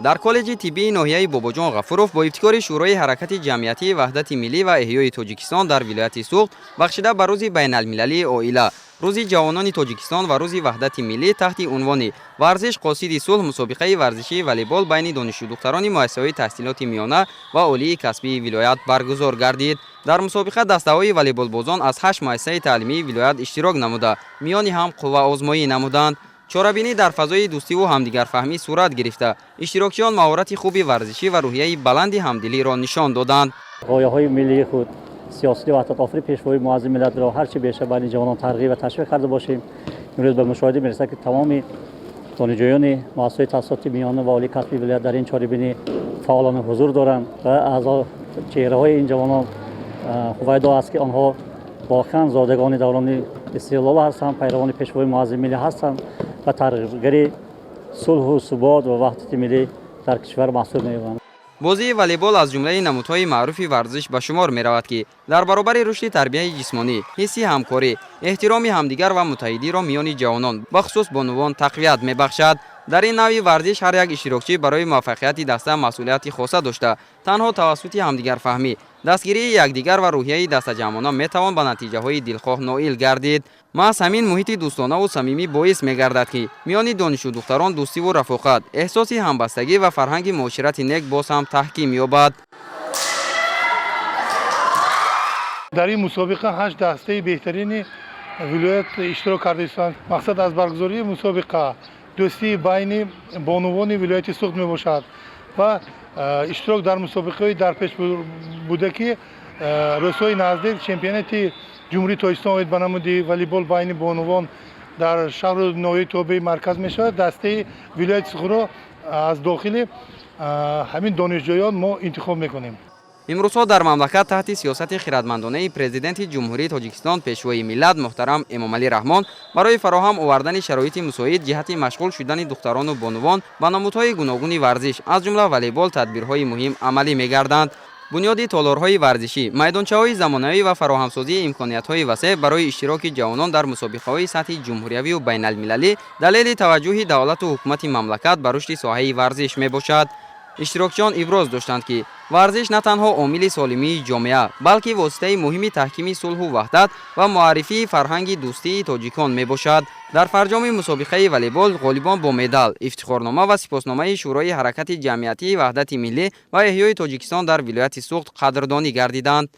در کالج طبی ناحیه باباجان غفوروف با ابتکار شورای حرکت جمعیتی وحدت ملی و احیای تاجیکستان در ولایت سوخت بخشیده به روز بین المللی عائله، روز جوانان تاجیکستان و روز وحدت ملی تحت عنوان ورزش قاصد صلح مسابقه ورزشی والیبال بین دانشجو دختران مؤسسه تحصیلات میانه و عالی کسبی ولایت برگزار گردید. در مسابقه دسته‌های والیبال بازان از 8 مؤسسه تعلیمی ولایت اشتراک نموده میان هم قوه آزمایی نمودند. چاره‌بینی در فضای دوستی و همدیگر فهمی صورت گرفته. اشتراکیان مهارت خوبی ورزشی و روحیه بلند همدلی را نشان دادند. غایه‌های ملی خود سیاسی وحدت آفرین پیشوای معظم ملت را هر چه بیشتر بین جوانان ترغیب و تشویق کرده باشیم. امروز به مشاهده می‌رسد که تمام دانشجویان مؤسسه تحصیلات میانه و عالی کسبی ولایت در این چاره‌بینی فعالانه حضور دارند و اعضا چهره‌های این جوانان خوایدا است که آنها واقعا زادگان دوران استقلال هستند، پیروان پیشوای معظم ملی هستند و ترغیبگر صلح و ثبات و وحدت ملی در کشور محسوب می‌شوند. بازی والیبال از جمله نمودهای معروف ورزش به شمار می رود که در برابر رشد تربیت جسمانی، حسی همکاری، احترام همدیگر و متحدی را میان جوانان بخصوص بانوان تقویت می بخشد. در این نوع ورزش هر یک اشتراکچی برای موفقیت دسته مسئولیت خاصه داشته. تنها توسط همدیگر فهمی، دستگیری یکدیگر و روحیه دسته جوانان می توان به نتیجه های دلخواه نائل گردید. محض همین محیط دوستانه و صمیمی باعث می گردد که میان دانشجو دختران دوستی و رفاقت، احساس همبستگی و فرهنگ معاشرت نیک باز هم تحکیم یابد. در این مسابقه 8 دسته بهترین ولایت اشتراک کرده اند. مقصد از برگزاری مسابقه دوستی بین بانوان ولایت سوخت می باشد و اشتراک در مسابقه در پیش بوده که روزهای نزدیک چمپیونات جمهوری تاجیکستان باید به نمود والیبال بین بانوان در شهر ناحیه توبه مرکز می شود. دسته ولایت سوخت از داخل همین دانشجویان ما انتخاب میکنیم. امروزها در مملکت تحت سیاست خردمندانه پرزیدنت جمهوری تاجیکستان پیشوای ملت محترم امامعلی رحمان برای فراهم آوردن شرایط مساعد جهت مشغول شدن دختران و بانوان به نمودهای گوناگون ورزش از جمله والیبال تدبیرهای مهم عملی می‌گردند. بنیاد تالارهای ورزشی، میدانچه‌های زمانه‌ای و فراهمسازی امکانیت‌های وسیع برای اشتراک جوانان در مسابقه‌های سطح جمهوری و بین‌المللی دلیل توجه دولت و حکومت مملکت به رشد ساحه ورزش میباشد. اشتراکچیان ابراز داشتند که ورزش نه تنها عامل سالمی جامعه بلکه واسطه مهمی تحکیم صلح و وحدت و معرفی فرهنگ دوستی تاجیکان می باشد. در فرجام مسابقه والیبال غالبان با مدال، افتخارنامه و سپاسنامه شورای حرکت جمعیتی وحدت ملی و احیای تاجیکستان در ولایت سوخت قدردانی گردیدند.